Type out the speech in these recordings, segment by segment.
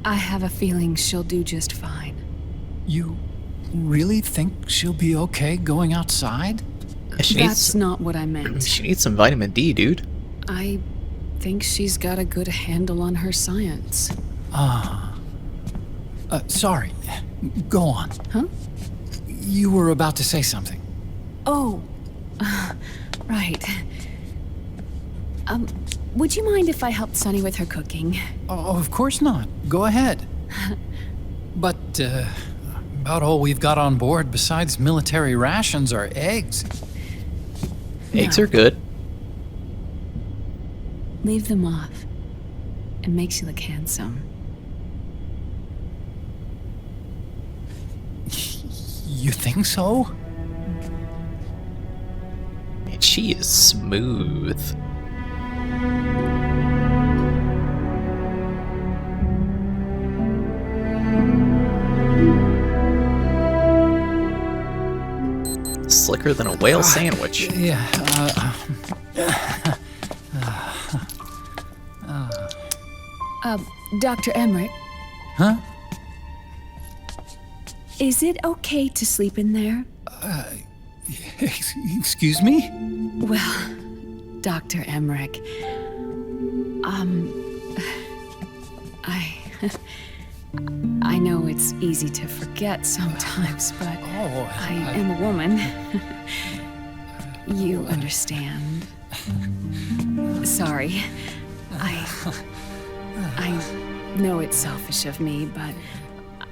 I have a feeling she'll do just fine. You really think she'll be okay going outside? That's not what I meant. She needs some vitamin D, dude. I think she's got a good handle on her science. Sorry. Go on. Huh? You were about to say something. Oh, right. Would you mind if I helped Sunny with her cooking? Oh, of course not. Go ahead. But, about all we've got on board besides military rations are eggs. Eggs are good. Leave them off. It makes you look handsome. You think so? Man, she is smooth. Slicker than a whale sandwich. Yeah, Dr. Emmerich, Huh? is it okay to sleep in there? Excuse me? Well, Dr. Emmerich, I know it's easy to forget sometimes, but I am a woman. You understand. Sorry. I know it's selfish of me, but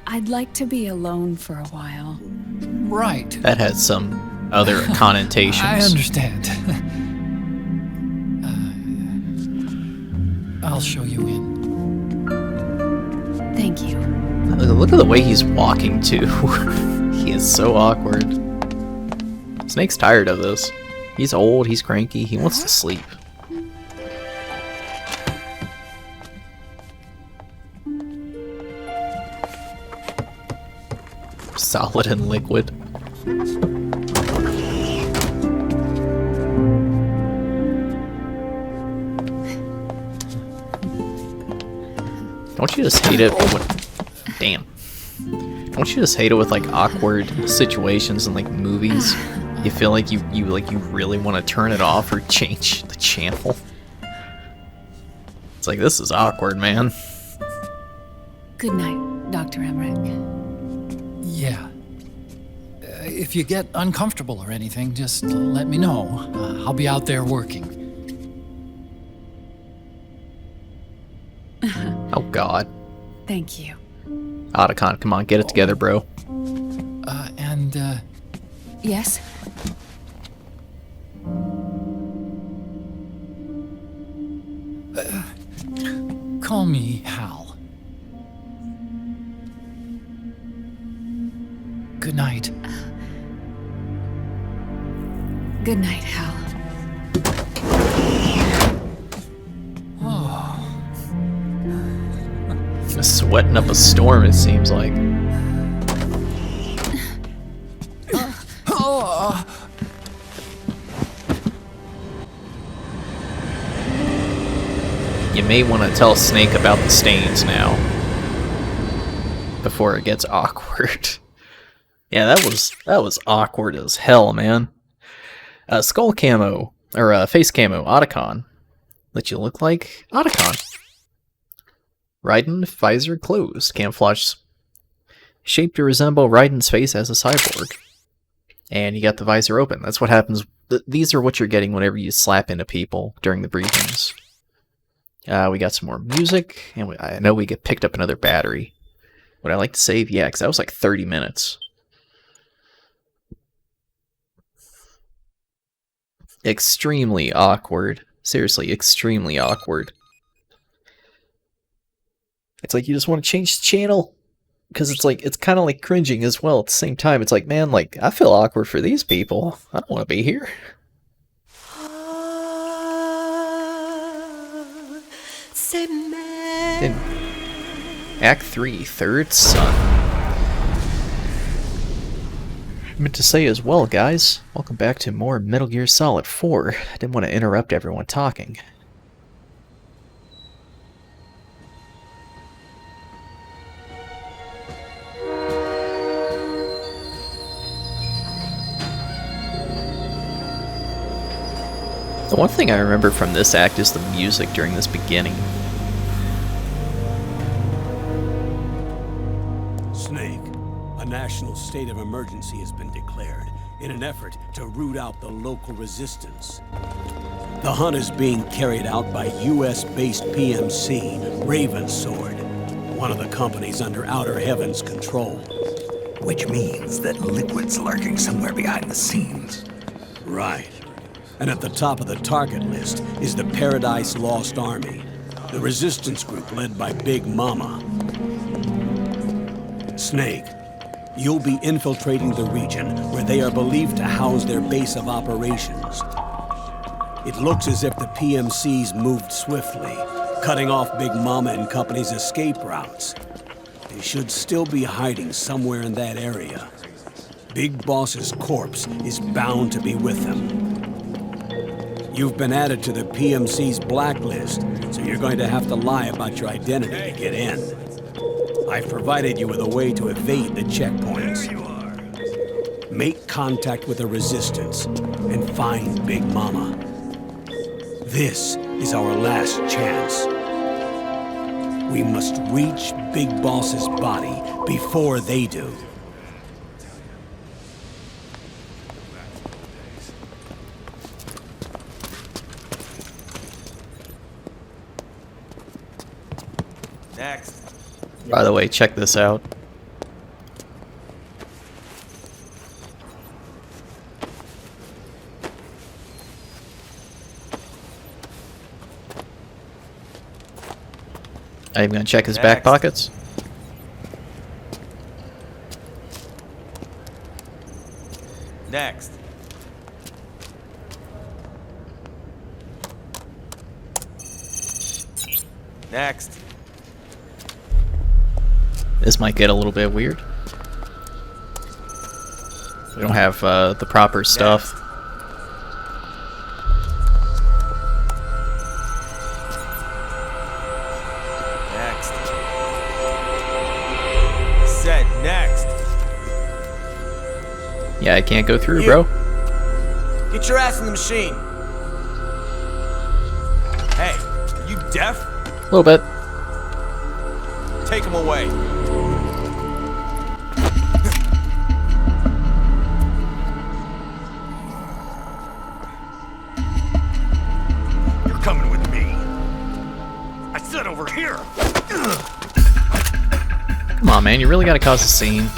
I'd like to be alone for a while. Right. That has some other connotations. I understand. I'll show you in. Thank you. Look at the way he's walking, too. He is so awkward. Snake's tired of this. He's old, he's cranky, he wants to sleep. Solid and liquid. Don't you just hate it with... Damn. Don't you just hate it with, like, awkward situations in, like, movies? You feel like you really want to turn it off or change the channel? It's like, this is awkward, man. Good night, Dr. Emmerich. Yeah. If you get uncomfortable or anything, just let me know. I'll be out there working. Oh, God. Thank you. Otacon, come on, get it together, bro. Yes? Call me Hal. Good night. Good night, Hal. Sweating up a storm, it seems like. You may want to tell Snake about the stains now. Before it gets awkward. Yeah, that was awkward as hell, man. Skull camo, or face camo, Otacon. Let you look like Otacon. Raiden visor closed. Camouflage shaped to resemble Raiden's face as a cyborg. And you got the visor open. That's what happens. These are what you're getting whenever you slap into people during the briefings. We got some more music, and I know we get picked up another battery. Would I like to save? Yeah, because that was like 30 minutes. Extremely awkward. Seriously, extremely awkward. It's like you just want to change the channel. Because it's like, it's kind of like cringing as well at the same time. It's like, man, like, I feel awkward for these people. I don't want to be here. In Act 3, Third Son. I meant to say as well, guys, welcome back to more Metal Gear Solid 4. I didn't want to interrupt everyone talking. The one thing I remember from this act is the music during this beginning. Snake, a national state of emergency has been declared in an effort to root out the local resistance. The hunt is being carried out by US-based PMC, Ravensword, one of the companies under Outer Heaven's control. Which means that Liquid's lurking somewhere behind the scenes. Right. And at the top of the target list is the Paradise Lost Army, the resistance group led by Big Mama. Snake, you'll be infiltrating the region where they are believed to house their base of operations. It looks as if the PMCs moved swiftly, cutting off Big Mama and company's escape routes. They should still be hiding somewhere in that area. Big Boss's corpse is bound to be with them. You've been added to the PMC's blacklist, so you're going to have to lie about your identity to get in. I've provided you with a way to evade the checkpoints. Make contact with the Resistance and find Big Mama. This is our last chance. We must reach Big Boss's body before they do. Next. By the way, check this out. I'm gonna check his back Next. pockets. Next. Next. This might get a little bit weird. We don't have the proper stuff. Next. Next. Said next. Yeah, I can't go through, You- bro. Get your ass in the machine. Hey, are you deaf? A little bit. Take him away. You're coming with me. I said over here. Come on, man. You really gotta cause a scene.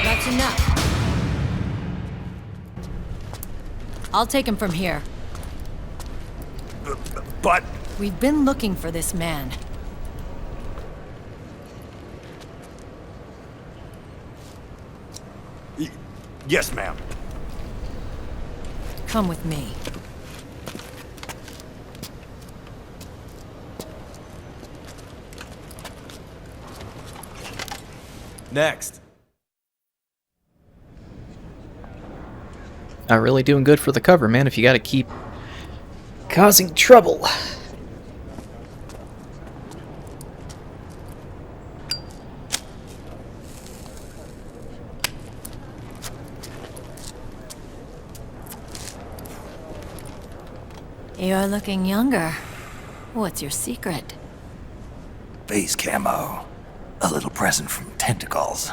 That's enough. I'll take him from here. But We've been looking for this man. yes, ma'am. Come with me. Next. Not really doing good for the cover, man, if you gotta keep causing trouble. You're looking younger. What's your secret? Base camo. A little present from Tentacles.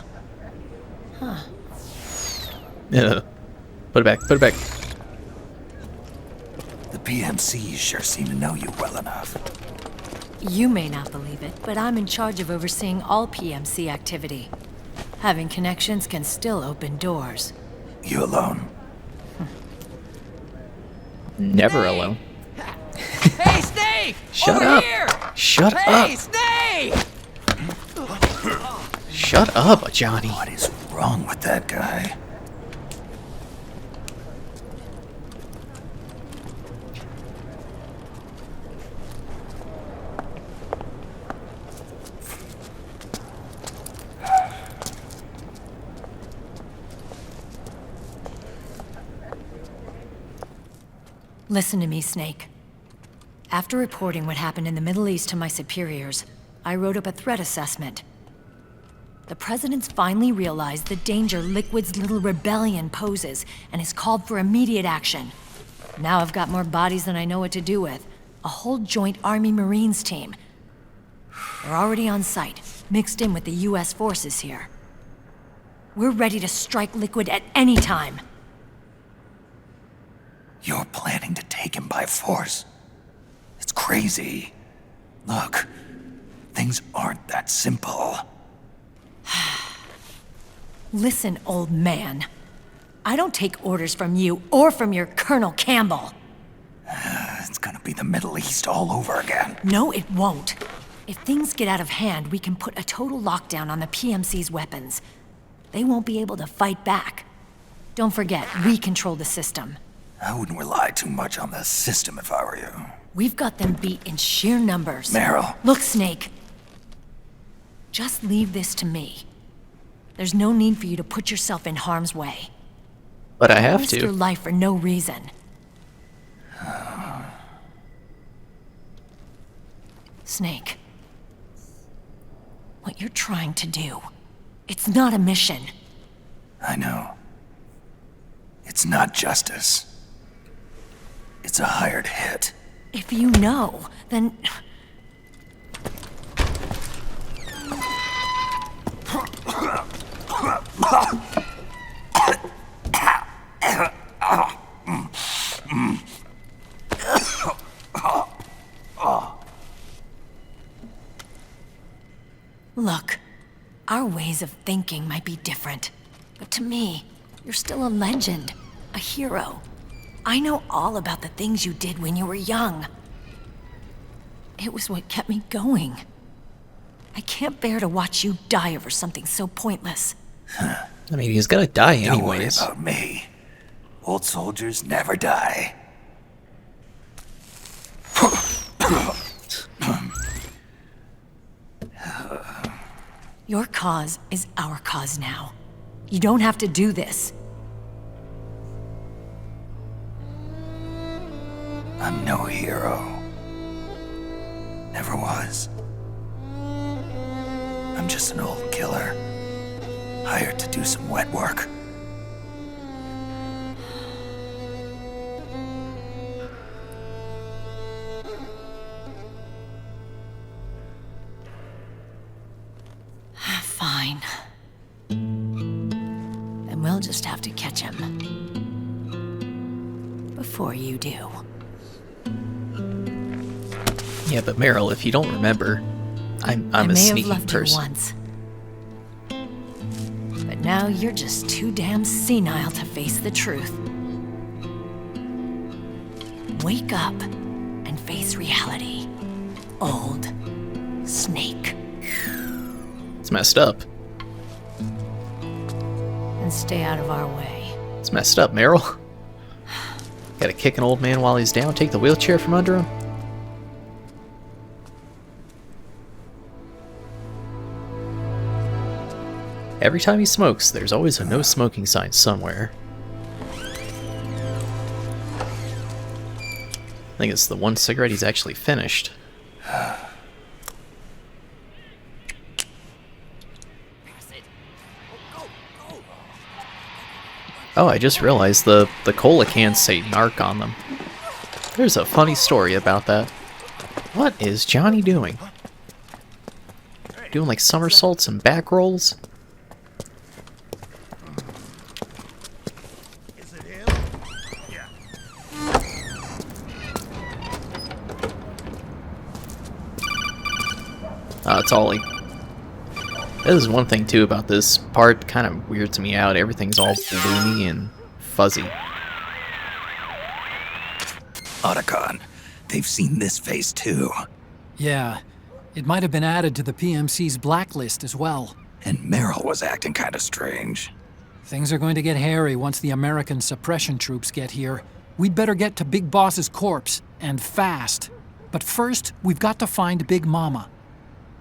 Yeah. Put it back, put it back. The PMCs sure seem to know you well enough. You may not believe it, but I'm in charge of overseeing all PMC activity. Having connections can still open doors. You alone? Never alone. Hey, Snake! Shut Over up. here! Shut Hey, up. Snake! Shut up, Johnny. What is wrong with that guy? Listen to me, Snake. After reporting what happened in the Middle East to my superiors, I wrote up a threat assessment. The president's finally realized the danger Liquid's little rebellion poses and has called for immediate action. Now I've got more bodies than I know what to do with. A whole joint Army Marines team. They're already on site, mixed in with the U.S. forces here. We're ready to strike Liquid at any time. You're planning to take him by force. It's crazy. Look, things aren't that simple. Listen, old man. I don't take orders from you or from your Colonel Campbell. It's gonna be the Middle East all over again. No, it won't. If things get out of hand, we can put a total lockdown on the PMC's weapons. They won't be able to fight back. Don't forget, we control the system. I wouldn't rely too much on the system if I were you. We've got them beat in sheer numbers. Meryl. Look, Snake. Just leave this to me. There's no need for you to put yourself in harm's way. But I have Risk your to. life for no reason. Snake. What you're trying to do, it's not a mission. I know. It's not justice. It's a hired hit. If you know, then... Look, our ways of thinking might be different, but to me, you're still a legend, a hero. I know all about the things you did when you were young. It was what kept me going. I can't bear to watch you die over something so pointless. I mean, he's gonna die Don't worry anyways. about me. Old soldiers never die. Your cause is our cause now. You don't have to do this. I'm no hero. Never was. I'm just an old killer, hired to do some wet work. Fine. Then we'll just have to catch him. Before you do. Yeah, but Meryl, if you don't remember, I'm I a may have sneaky left you person. once. But now you're just too damn senile to face the truth. Wake up and face reality. Old Snake. It's messed up. And stay out of our way. It's messed up, Meryl. Gotta kick an old man while he's down, take the wheelchair from under him. Every time he smokes, there's always a no smoking sign somewhere. I think it's the one cigarette he's actually finished. Oh, I just realized the cola cans say narc on them. There's a funny story about that. What is Johnny doing? Doing like somersaults and back rolls? Is it him? Yeah. It's Ollie. This is one thing too about this part, kind of weirds me out. Everything's all bloomy and fuzzy. Otacon, they've seen this face too. Yeah, it might have been added to the PMC's blacklist as well. And Meryl was acting kind of strange. Things are going to get hairy once the American suppression troops get here. We'd better get to Big Boss's corpse, and fast. But first, we've got to find Big Mama.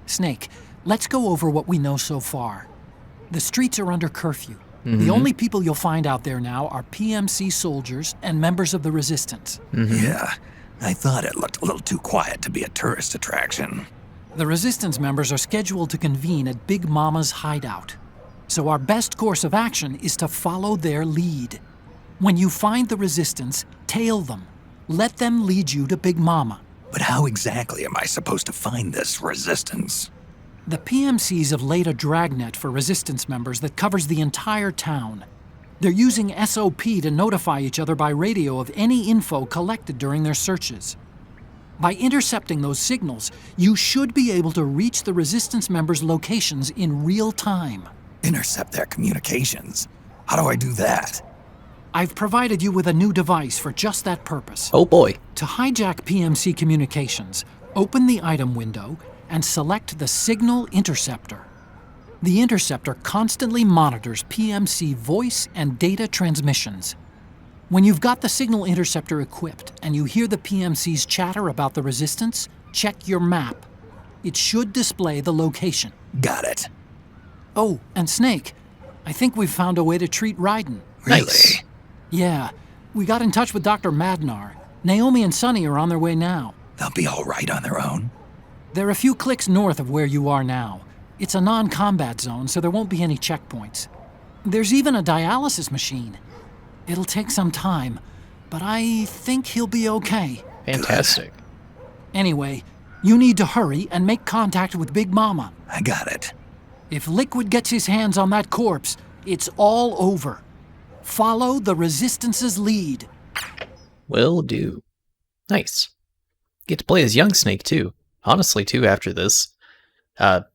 Snake, let's go over what we know so far. The streets are under curfew. The only people you'll find out there now are PMC soldiers and members of the resistance. Yeah, I thought it looked a little too quiet to be a tourist attraction. The Resistance members are scheduled to convene at Big Mama's hideout. So our best course of action is to follow their lead. When you find the Resistance, tail them. Let them lead you to Big Mama. But how exactly am I supposed to find this Resistance? The PMCs have laid a dragnet for Resistance members that covers the entire town. They're using SOP to notify each other by radio of any info collected during their searches. By intercepting those signals, you should be able to reach the Resistance members' locations in real time. Intercept their communications? How do I do that? I've provided you with a new device for just that purpose. Oh boy. To hijack PMC communications, open the item window and select the Signal Interceptor. The interceptor constantly monitors PMC voice and data transmissions. When you've got the Signal Interceptor equipped and you hear the PMC's chatter about the Resistance, check your map. It should display the location. Got it. Oh, and Snake, I think we've found a way to treat Raiden. Really? Nice. Yeah, we got in touch with Dr. Madnar. Naomi and Sonny are on their way now. They'll be all right on their own. They're a few clicks north of where you are now. It's a non-combat zone, so there won't be any checkpoints. There's even a dialysis machine. It'll take some time, but I think he'll be okay. Fantastic. Anyway, you need to hurry and make contact with Big Mama. I got it. If Liquid gets his hands on that corpse, it's all over. Follow the Resistance's lead. Will do. Nice. Get to play as young Snake too. Honestly, too, after this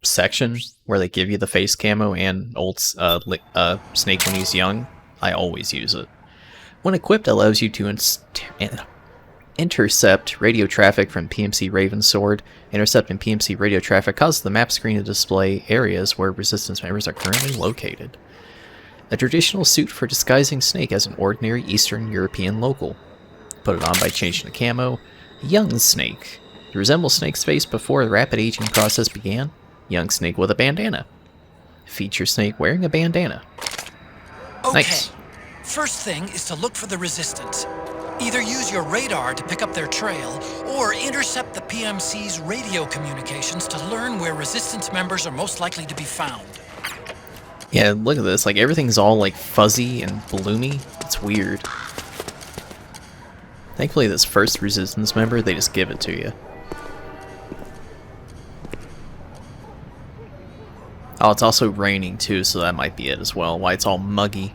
section where they give you the face camo and old Snake when he's young, I always use it. When equipped, it allows you to intercept radio traffic from PMC Raven's sword. Intercepting PMC radio traffic causes the map screen to display areas where Resistance members are currently located. A traditional suit for disguising Snake as an ordinary Eastern European local. Put it on by changing the camo. Young Snake. To resemble Snake's face before the rapid aging process began, young Snake with a bandana. Feature Snake wearing a bandana. Okay. Nice. First thing is to look for the Resistance. Either use your radar to pick up their trail, or intercept the PMC's radio communications to learn where Resistance members are most likely to be found. Yeah, look at this. Like, everything's all, like, fuzzy and bloomy. It's weird. Thankfully, this first Resistance member, they just give it to you. Oh, it's also raining, too, so that might be it as well. Why it's all muggy.